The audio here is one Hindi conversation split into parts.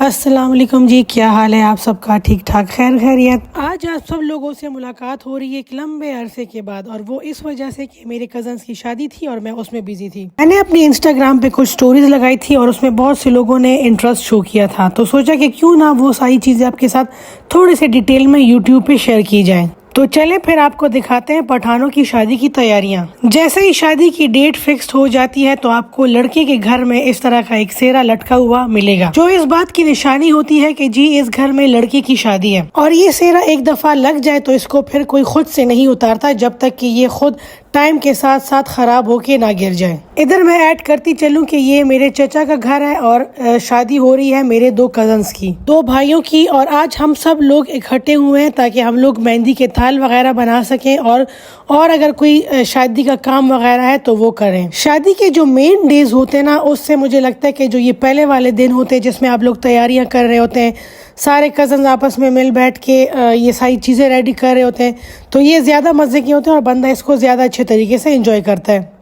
अस्सलाम वालेकुम जी, क्या हाल है आप सबका? ठीक ठाक, खैर खैरियत। आज आप सब लोगों से मुलाकात हो रही है एक लंबे अरसे के बाद, और वो इस वजह से कि मेरे कजन्स की शादी थी और मैं उसमें बिजी थी। मैंने अपनी इंस्टाग्राम पे कुछ स्टोरीज लगाई थी और उसमें बहुत से लोगों ने इंटरेस्ट शो किया था, तो सोचा कि क्यों ना वो सारी चीज़ें आपके साथ थोड़े से डिटेल में यूट्यूब पे शेयर की जाए। तो चले फिर आपको दिखाते हैं पठानों की शादी की तैयारियां। जैसे ही शादी की डेट फिक्स हो जाती है तो आपको लड़के के घर में इस तरह का एक सेहरा लटका हुआ मिलेगा, जो इस बात की निशानी होती है कि जी इस घर में लड़के की शादी है। और ये सेहरा एक दफा लग जाए तो इसको फिर कोई खुद से नहीं उतारता जब तक कि ये खुद टाइम के साथ साथ खराब होके ना गिर जाए। इधर मैं ऐड करती चलूं कि ये मेरे चचा का घर है और शादी हो रही है मेरे दो कजन्स की, दो भाइयों की। और आज हम सब लोग इकट्ठे हुए हैं ताकि हम लोग मेहंदी के थाल वगैरह बना सकें और अगर कोई शादी का काम वगैरह है तो वो करें। शादी के जो मेन डेज होते हैं ना, उससे मुझे लगता है कि जो ये पहले वाले दिन होते हैं जिसमें आप लोग तैयारियां कर रहे होते हैं, सारे कजन आपस में मिल बैठ के ये सारी चीज़ें रेडी कर रहे होते हैं, तो ये ज़्यादा मज़े के होते हैं और बंदा इसको ज़्यादा अच्छे तरीके से एंजॉय करता है।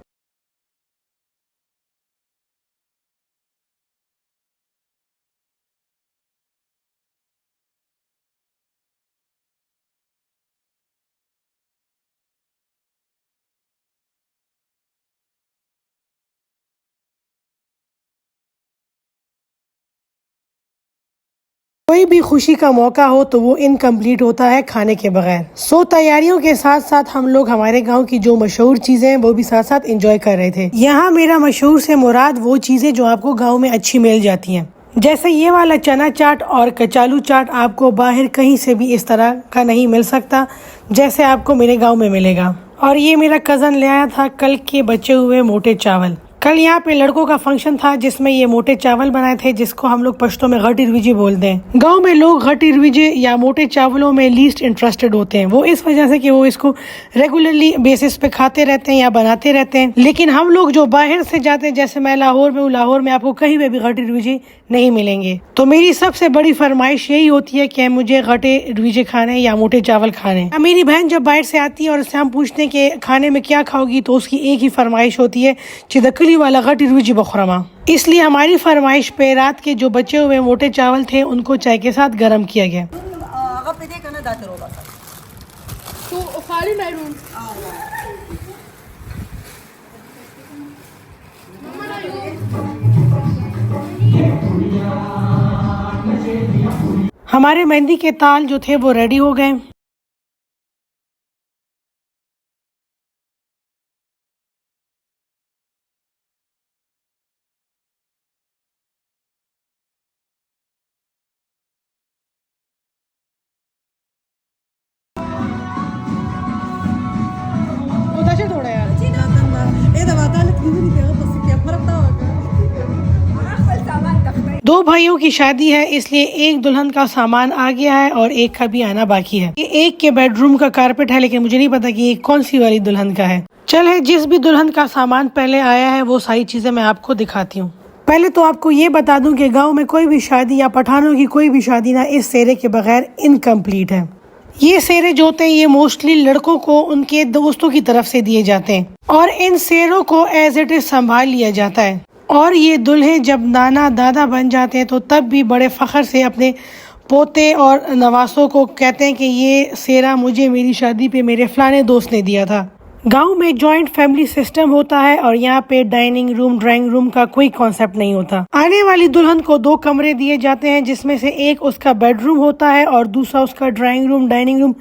कोई भी खुशी का मौका हो तो वो इनकम्प्लीट होता है खाने के बगैर। सो तैयारियों के साथ साथ हम लोग हमारे गांव की जो मशहूर चीजें हैं वो भी साथ साथ एंजॉय कर रहे थे। यहाँ मेरा मशहूर से मुराद वो चीजें जो आपको गांव में अच्छी मिल जाती हैं, जैसे ये वाला चना चाट और कचालू चाट आपको बाहर कहीं से भी इस तरह का नहीं मिल सकता जैसे आपको मेरे गाँव में मिलेगा। और ये मेरा कजन ले आया था कल के बचे हुए मोटे चावल। कल यहाँ पे लड़कों का फंक्शन था जिसमें ये मोटे चावल बनाए थे, जिसको हम लोग पश्तो में घटी रुविजी बोलते हैं। गांव में लोग घटी रुविजी या मोटे चावलों में लीस्ट इंटरेस्टेड होते हैं, वो इस वजह से कि वो इसको रेगुलरली बेसिस पे खाते रहते हैं या बनाते रहते हैं। लेकिन हम लोग जो बाहर से जाते हैं, जैसे मैं लाहौर में हूँ, लाहौर में आपको कहीं पे भी घटी रुविजी नहीं मिलेंगे। तो मेरी सबसे बड़ी फरमाइश यही होती है कि मुझे घटे रुविजी खाने या मोटे चावल खाने। मेरी बहन जब बाहर से आती है और उससे हम पूछते हैं कि खाने में क्या खाओगी, तो उसकी एक ही फरमाइश होती है, चिदकली वाला घटी रुविजी बखरमा। इसलिए हमारी फरमाइश पे रात के जो बचे हुए मोटे चावल थे उनको चाय के साथ गर्म किया गया। हमारे मेहंदी के ताल जो थे वो रेडी हो गए। दो भाइयों की शादी है, इसलिए एक दुल्हन का सामान आ गया है और एक का भी आना बाकी है। ये एक के बेडरूम का कारपेट है, लेकिन मुझे नहीं पता कि ये कौन सी वाली दुल्हन का है। चल है, जिस भी दुल्हन का सामान पहले आया है वो सारी चीजें मैं आपको दिखाती हूँ। पहले तो आपको ये बता दूं कि गांव में कोई भी शादी या पठानों की कोई भी शादी ना इस सेहरे के बगैर इनकम्प्लीट है। ये सेहरे जो होते हैं ये मोस्टली लड़कों को उनके दोस्तों की तरफ से दिए जाते हैं और इन सेहरों को एज इट इज संभाल लिया जाता है। और ये दुल्हे जब नाना दादा बन जाते हैं तो तब भी बड़े फख्र से अपने पोते और नवासों को कहते हैं कि ये सेहरा मुझे मेरी शादी पे मेरे फलाने दोस्त ने दिया था। गांव में जॉइंट फैमिली सिस्टम होता है और यहाँ पे डाइनिंग रूम ड्राइंग रूम का कोई कॉन्सेप्ट नहीं होता। आने वाली दुल्हन को दो कमरे दिए जाते हैं, जिसमें से एक उसका बेडरूम होता है और दूसरा उसका ड्राइंग रूम डाइनिंग रूम।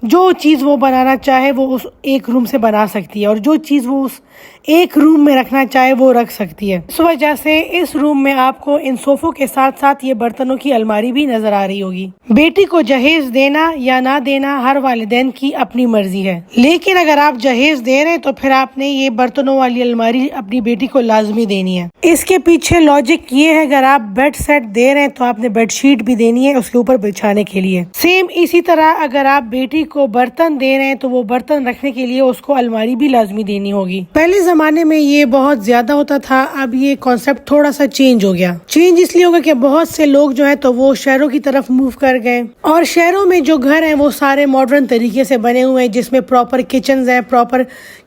जो चीज़ वो बनाना चाहे वो उस एक रूम से बना सकती है और जो चीज़ वो उस एक रूम में रखना चाहे वो रख सकती है। इस वजह से इस रूम में आपको इन सोफों के साथ साथ ये बर्तनों की अलमारी भी नजर आ रही होगी। बेटी को जहेज देना या ना देना हर वालिदैन की अपनी मर्जी है, लेकिन अगर आप जहेज दे रहे हैं तो फिर आपने ये बर्तनों वाली अलमारी अपनी बेटी को लाजमी देनी है। इसके पीछे लॉजिक ये है, अगर आप बेड सेट दे रहे हैं तो आपने बेडशीट भी देनी है उसके ऊपर बिछाने के लिए। सेम इसी तरह अगर आप बेटी को बर्तन दे रहे हैं तो वो बर्तन रखने के लिए उसको अलमारी भी लाजमी देनी होगी। पहले जमाने में ये बहुत ज्यादा होता था, अब ये कॉन्सेप्ट थोड़ा सा चेंज हो गया। चेंज इसलिए होगा कि बहुत से लोग जो है तो वो शहरों की तरफ मूव कर गए और शहरों में जो घर हैं वो सारे मॉडर्न तरीके से बने हुए हैं, जिसमें प्रॉपर किचन है, प्रॉपर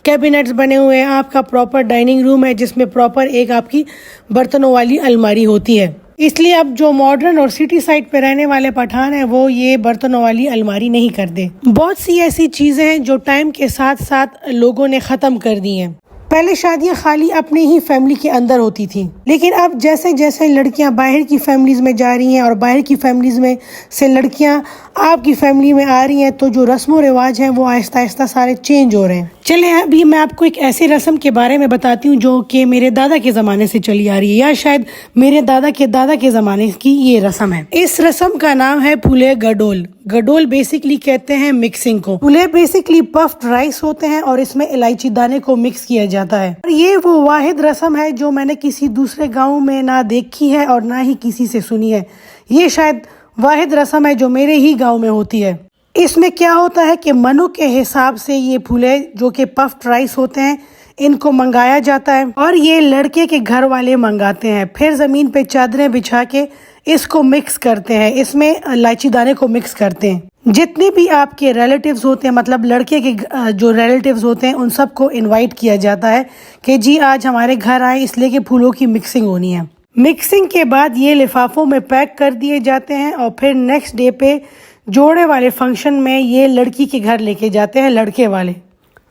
कैबिनेट्स बने हुए हैं, आपका प्रॉपर डाइनिंग रूम है जिसमें प्रॉपर एक आपकी बर्तनों वाली अलमारी होती है। इसलिए अब जो मॉडर्न और सिटी साइड पे रहने वाले पठान हैं वो ये बर्तनों वाली अलमारी नहीं करते। बहुत सी ऐसी चीजें हैं जो टाइम के साथ साथ लोगों ने खत्म कर दी हैं। पहले शादियां खाली अपने ही फैमिली के अंदर होती थी, लेकिन अब जैसे जैसे लड़कियां बाहर की फैमिलीज में जा रही हैं और बाहर की फैमिलीज में से लड़कियां आपकी फैमिली में आ रही हैं, तो जो रस्म व रिवाज हैं वो आहिस्ता आहिस्ता सारे चेंज हो रहे हैं। चले अभी मैं आपको एक ऐसी रस्म के बारे में बताती हूँ जो कि मेरे दादा के ज़माने से चली आ रही है, या शायद मेरे दादा के ज़माने की ये रस्म है। इस रस्म का नाम है फुले गडोल। गडोल बेसिकली कहते हैं मिक्सिंग को। फुले बेसिकली पफ्ड राइस होते हैं और इसमें इलायची दाने को मिक्स किया जाता है। और ये वो वाहिद रस्म है जो मैंने किसी दूसरे गाँव में ना देखी है और ना ही किसी से सुनी है। ये शायद वाहिद रस्म है जो मेरे ही गाँव में होती है। इसमें क्या होता है कि मनु के हिसाब से ये फूले जो कि पफ्ड राइस होते हैं इनको मंगाया जाता है और ये लड़के के घर वाले मंगाते हैं। फिर ज़मीन पे चादरें बिछा के इसको मिक्स करते हैं, इसमें इलायची दाने को मिक्स करते हैं। जितने भी आपके रिलेटिव्स होते हैं, मतलब लड़के के जो रिलेटिव्स होते हैं, उन सबको इनवाइट किया जाता है कि जी आज हमारे घर आए इसलिए कि फूलों की मिक्सिंग होनी है। मिक्सिंग के बाद ये लिफाफों में पैक कर दिए जाते हैं और फिर नेक्स्ट डे पे जोड़े वाले फंक्शन में ये लड़की के घर लेके जाते हैं लड़के वाले।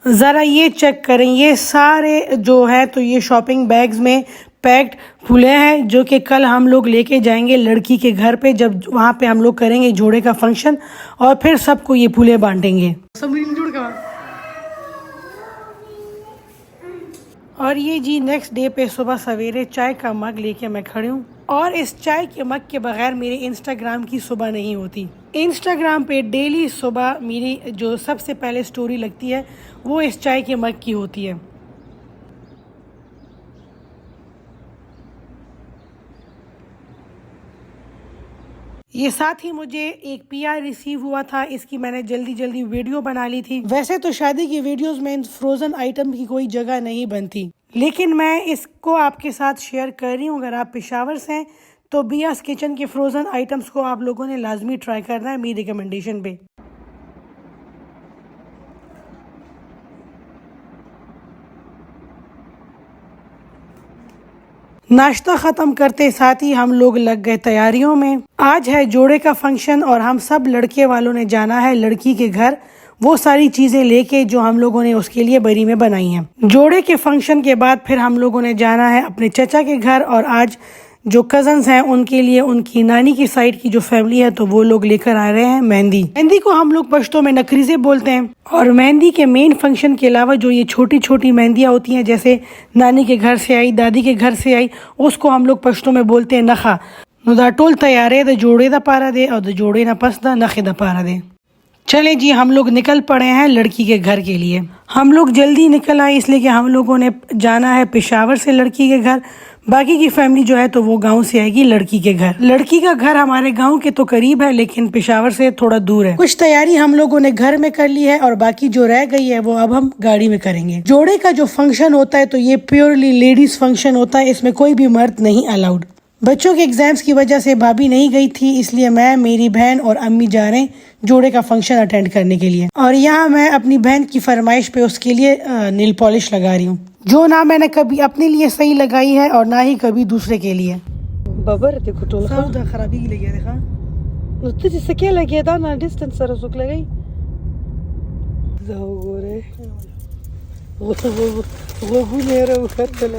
ज़रा ये चेक करें, ये सारे जो है तो ये शॉपिंग बैग्स में पैक्ड फूले हैं जो कि कल हम लोग लेके जाएंगे लड़की के घर पे, जब वहाँ पे हम लोग करेंगे जोड़े का फंक्शन और फिर सबको ये फूले बांटेंगे। और ये जी नेक्स्ट डे पे सुबह सवेरे चाय का मग लेके मैं खड़ी हूँ और इस चाय के मग के बगैर मेरे इंस्टाग्राम की सुबह नहीं होती। इंस्टाग्राम पे डेली सुबह मेरी जो सबसे पहले स्टोरी लगती है वो इस चाय के मग की होती है। ये साथ ही मुझे एक पीआर रिसीव हुआ था, इसकी मैंने जल्दी जल्दी वीडियो बना ली थी। वैसे तो शादी की वीडियोस में फ्रोजन आइटम की कोई जगह नहीं बनती, लेकिन मैं इसको आपके साथ शेयर कर रही हूँ। अगर आप पेशावर से हैं तो बियास किचन के फ्रोजन आइटम्स को आप लोगों ने लाजमी ट्राई करना है मेरी रिकमेंडेशन पे। नाश्ता ख़त्म करते साथ ही हम लोग लग गए तैयारियों में। आज है जोड़े का फंक्शन और हम सब लड़के वालों ने जाना है लड़की के घर वो सारी चीज़ें लेके जो हम लोगों ने उसके लिए बरी में बनाई हैं। जोड़े के फंक्शन के बाद फिर हम लोगों ने जाना है अपने चचा के घर और आज जो कजन्स हैं उनके लिए उनकी नानी की साइड की जो फैमिली है तो वो लोग लेकर आ रहे हैं मेहंदी। मेहंदी को हम लोग पश्तो में नकरीजे बोलते हैं और मेहंदी के मेन फंक्शन के अलावा जो ये छोटी छोटी मेहंदियाँ होती हैं जैसे नानी के घर से आई, दादी के घर से आई, उसको हम लोग पश्तो में बोलते हैं नखा। नुदा टोल तैयारे द जोड़े दा पारा दे और द जोड़े ना पस दा नखे दा पारा दे। चले जी हम लोग निकल पड़े हैं लड़की के घर के लिए। हम लोग जल्दी निकल आए इसलिए कि हम लोगों ने जाना है पेशावर से लड़की के घर। बाकी की फैमिली जो है तो वो गांव से आएगी लड़की के घर। लड़की का घर हमारे गांव के तो करीब है लेकिन पेशावर से थोड़ा दूर है। कुछ तैयारी हम लोगों ने घर में कर ली है और बाकी जो रह गई है वो अब हम गाड़ी में करेंगे। जोड़े का जो फंक्शन होता है तो ये प्योरली लेडीज फंक्शन होता है, इसमें कोई भी मर्द नहीं अलाउड। बच्चों के एग्जाम्स की वजह से भाभी नहीं गई थी इसलिए मैं, मेरी बहन और अम्मी जा रहे हैं जोड़े का फंक्शन अटेंड करने के लिए। और यहाँ मैं अपनी बहन की फरमाइश पे उसके लिए नील पॉलिश लगा रही हूँ जो ना मैंने कभी अपने लिए सही लगाई है और ना ही कभी दूसरे के लिए। बबर देखो टोल खराबी लगी है देखा नृत्य से क्या लगे था ना डिस्टेंस सर सुख लगाई जाओ गोरे वो गुनेरा वखत चला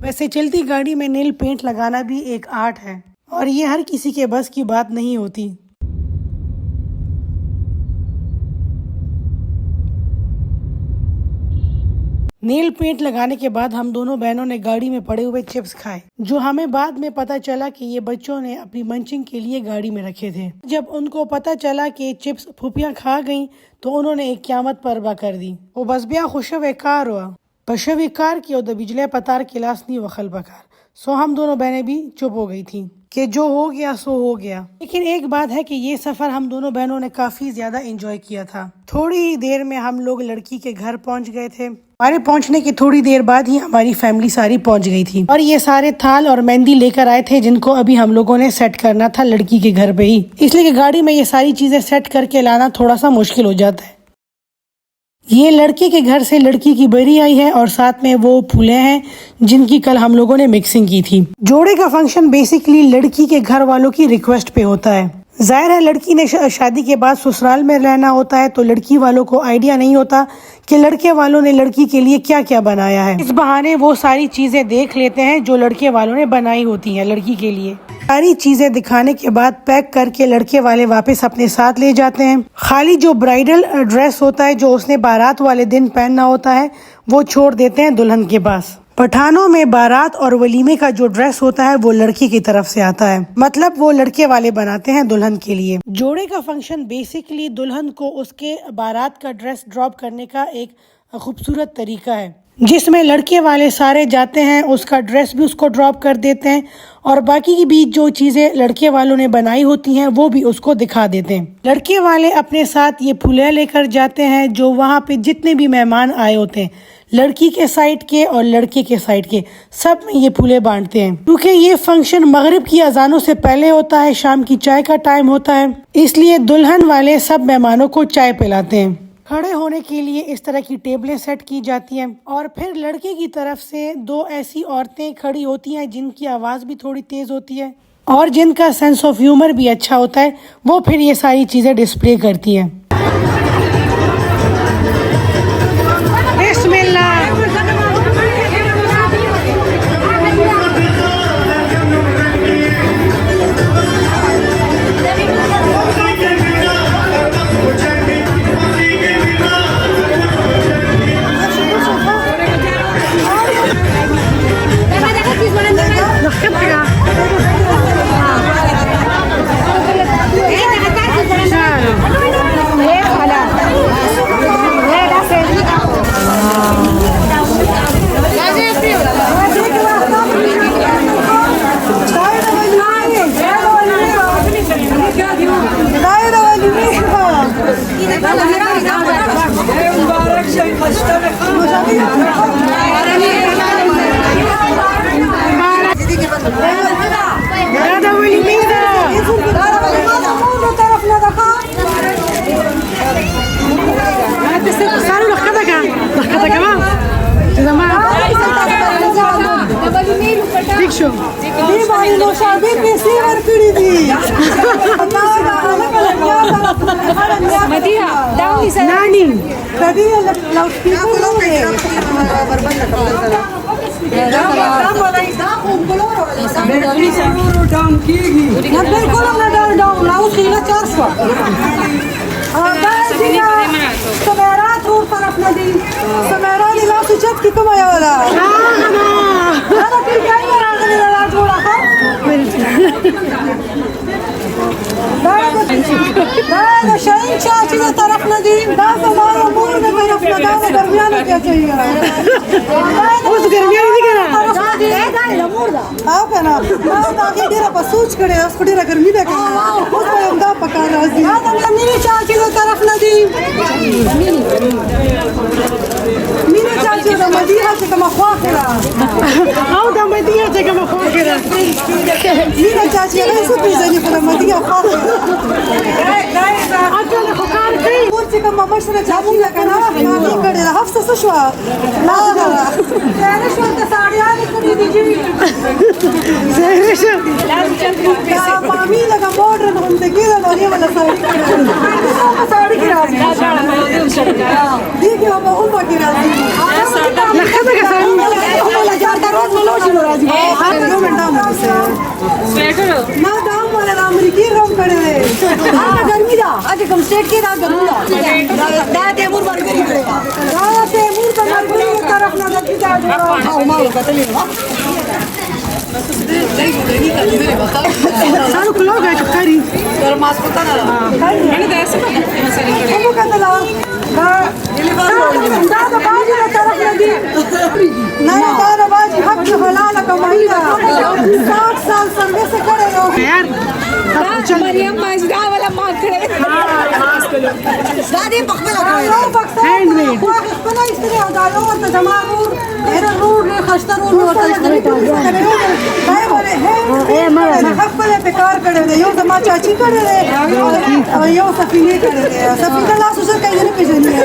वैसे चलती गाड़ी में नील पेंट लगाना भी एक आर्ट है और ये हर किसी के बस की बात नहीं होती। नेल पेंट लगाने के बाद हम दोनों बहनों ने गाड़ी में पड़े हुए चिप्स खाए जो हमें बाद में पता चला कि ये बच्चों ने अपनी मंचिंग के लिए गाड़ी में रखे थे। जब उनको पता चला कि चिप्स फूफियां खा गईं तो उन्होंने एक क़यामत परवा कर दी। वो बस बिया खुशवे कार हुआ पशवी कार की और बिजले पतार किलास नहीं वखल बकार। सो हम दोनों बहनें भी चुप हो गई थी कि जो हो गया सो हो गया। लेकिन एक बात है कि ये सफर हम दोनों बहनों ने काफी ज्यादा एंजॉय किया था। थोड़ी ही देर में हम लोग लड़की के घर पहुंच गए थे। हमारे पहुंचने की थोड़ी देर बाद ही हमारी फैमिली सारी पहुंच गई थी और ये सारे थाल और मेहंदी लेकर आए थे जिनको अभी हम लोगों ने सेट करना था लड़की के घर पे ही, इसलिए कि गाड़ी में ये सारी चीजें सेट करके लाना थोड़ा सा मुश्किल हो जाता है। ये लड़के के घर से लड़की की बरी आई है और साथ में वो फूले हैं जिनकी कल हम लोगों ने मिक्सिंग की थी। जोड़े का फंक्शन बेसिकली लड़की के घर वालों की रिक्वेस्ट पे होता है। जाहिर है लड़की ने शादी के बाद ससुराल में रहना होता है, तो लड़की वालों को आइडिया नहीं होता कि लड़के वालों ने लड़की के लिए क्या क्या बनाया है। इस बहाने वो सारी चीजें देख लेते हैं जो लड़के वालों ने बनाई होती हैं लड़की के लिए। सारी चीजें दिखाने के बाद पैक करके लड़के वाले वापस अपने साथ ले जाते हैं। खाली जो ब्राइडल ड्रेस होता है जो उसने बारात वाले दिन पहनना होता है वो छोड़ देते हैं दुल्हन के पास। पठानों में बारात और वलीमे का जो ड्रेस होता है वो लड़की की तरफ से आता है, मतलब वो लड़के वाले बनाते हैं दुल्हन के लिए। जोड़े का फंक्शन बेसिकली दुल्हन को उसके बारात का ड्रेस ड्रॉप करने का एक खूबसूरत तरीका है, जिसमें लड़के वाले सारे जाते हैं, उसका ड्रेस भी उसको ड्रॉप कर देते हैं और बाकी की भी जो चीजें लड़के वालों ने बनाई होती हैं वो भी उसको दिखा देते हैं। लड़के वाले अपने साथ ये फूले लेकर जाते हैं जो वहाँ पे जितने भी मेहमान आए होते हैं, लड़की के साइड के और लड़के के साइड के, सब में ये फूले बांटते हैं। क्योंकि ये फंक्शन मगरिब की अजानों से पहले होता है, शाम की चाय का टाइम होता है, इसलिए दुल्हन वाले सब मेहमानों को चाय पिलाते हैं। खड़े होने के लिए इस तरह की टेबलें सेट की जाती हैं और फिर लड़के की तरफ से दो ऐसी औरतें खड़ी होती हैं जिनकी आवाज़ भी थोड़ी तेज़ होती है और जिनका सेंस ऑफ ह्यूमर भी अच्छा होता है, वो फिर ये सारी चीज़ें डिस्प्ले करती हैं। कार करे दे यो जमा चाची करे दे और यो सफीने करे दे सफीना ला सुसर कहीं नहीं पेजनी है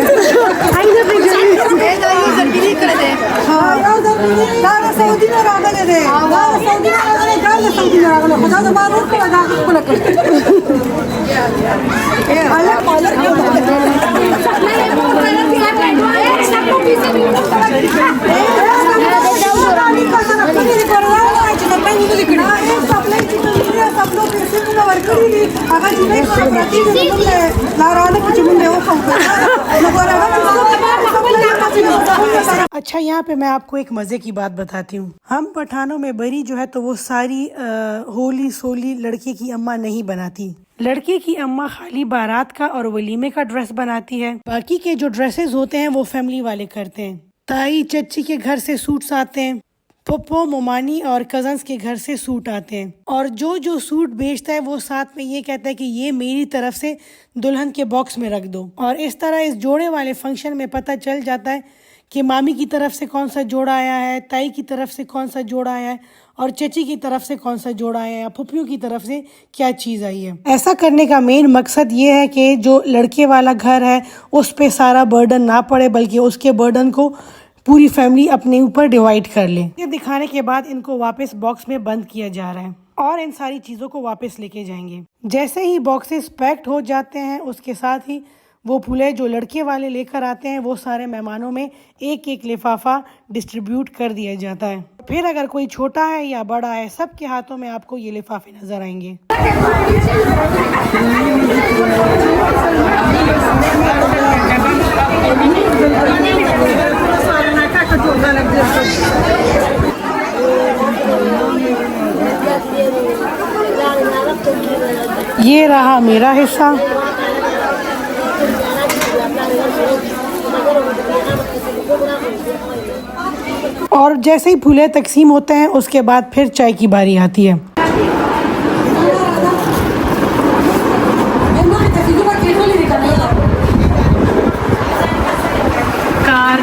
आई ना पेजनी ए ना यो सफीने करे दे हां यो सफीने दारा सऊदी में रागले दे दारा सऊदी में रागले दारा सऊदी में रागले खुदा तो मारो को लगा को लगा ए अलग अलग अच्छा, यहाँ पे मैं आपको एक मज़े की बात बताती हूँ। हम पठानों में बरी जो है तो वो सारी होली सोली लड़के की अम्मा नहीं बनाती। लड़के की अम्मा खाली बारात का और वलीमे का ड्रेस बनाती है। बाकी के जो ड्रेसेस होते हैं वो फैमिली वाले करते हैं। ताई चच्ची के घर से सूट्स आते हैं, पप्पो मोमानी और कजन्स के घर से सूट आते हैं, और जो सूट बेचता है वो साथ में ये कहता है कि ये मेरी तरफ से दुल्हन के बॉक्स में रख दो। और इस तरह इस जोड़े वाले फंक्शन में पता चल जाता है कि मामी की तरफ से कौन सा जोड़ा आया है, ताई की तरफ से कौन सा जोड़ा आया है, और चची की तरफ से कौन सा जोड़ा आया है, या फुफियों की तरफ से क्या चीज़ आई है। ऐसा करने का मेन मकसद ये है कि जो लड़के वाला घर है उस पे सारा बर्डन ना पड़े, बल्कि उसके बर्डन को पूरी फैमिली अपने ऊपर डिवाइड कर ले। ये दिखाने के बाद इनको वापस बॉक्स में बंद किया जा रहा है और इन सारी चीज़ों को वापस लेके जाएंगे। जैसे ही बॉक्सेस पैक्ड हो जाते हैं उसके साथ ही वो फूले जो लड़के वाले लेकर आते हैं वो सारे मेहमानों में एक एक लिफाफा डिस्ट्रीब्यूट कर दिया जाता है। फिर अगर कोई छोटा है या बड़ा है, सबके हाथों में आपको ये लिफाफे नजर आएंगे। ये रहा मेरा हिस्सा। और जैसे ही फूले तकसीम होते हैं उसके बाद फिर चाय की बारी आती है। कार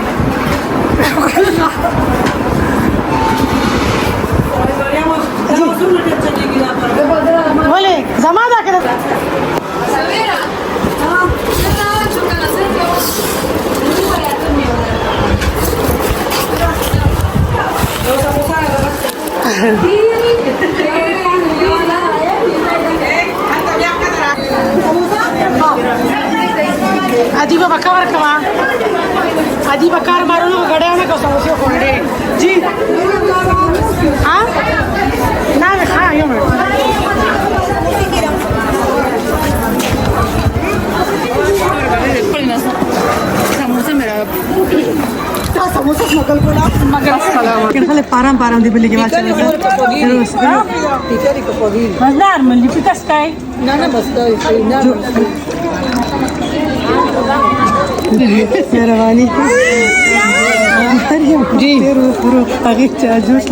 बोले जमादा कर आजी bakar kama आजी bakar मारो लोग गड़े में को समोसे फोड़े जी हाँ ना खा यो में समोसे मेरा समोसा मगल को ना मगल सलाम खाली पारम दी बली के बाद चले मज़ेदार मल्ली पिकास काय ना बस ना मेहरबानी जी जूस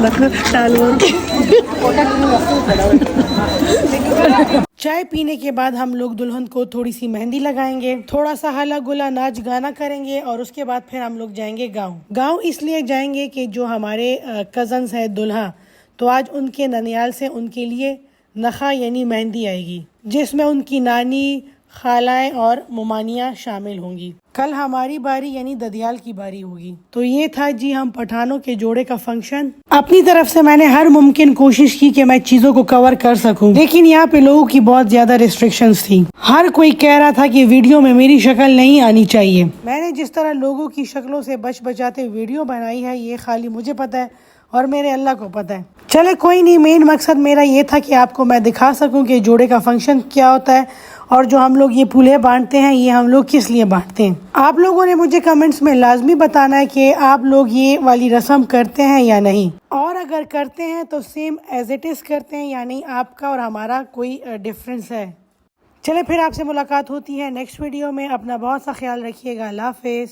चाय पीने के बाद हम लोग दुल्हन को थोड़ी सी मेहंदी लगाएंगे, थोड़ा सा हला गुला नाच गाना करेंगे और उसके बाद फिर हम लोग जाएंगे गांव इसलिए जाएंगे कि जो हमारे कजन्स है दुल्हा, तो आज उनके ननियाल से उनके लिए नखा यानी मेहंदी आएगी, जिसमें उनकी नानी खालाएं और मुमानियाँ शामिल होंगी। कल हमारी बारी यानी ददियाल की बारी होगी। तो ये था जी हम पठानों के जोड़े का फंक्शन। अपनी तरफ से मैंने हर मुमकिन कोशिश की कि मैं चीजों को कवर कर सकूं, लेकिन यहाँ पे लोगों की बहुत ज्यादा रिस्ट्रिक्शंस थी। हर कोई कह रहा था कि वीडियो में मेरी शक्ल नहीं आनी चाहिए। मैंने जिस तरह लोगों की शक्लों से बचाते वीडियो बनाई है ये खाली मुझे पता है और मेरे अल्लाह को पता है। चले कोई नहीं, मेन मकसद मेरा ये था कि आपको मैं दिखा सकूं कि जोड़े का फंक्शन क्या होता है और जो हम लोग ये फूले बांटते हैं ये हम लोग किस लिए बांटते हैं। आप लोगों ने मुझे कमेंट्स में लाजमी बताना है कि आप लोग ये वाली रस्म करते हैं या नहीं, और अगर करते हैं तो सेम एज इट इज़ करते हैं, यानी आपका और हमारा कोई डिफरेंस है। चले फिर आपसे मुलाकात होती है नेक्स्ट वीडियो में। अपना बहुत सा ख्याल रखिएगा। अल्लाह हाफिज़।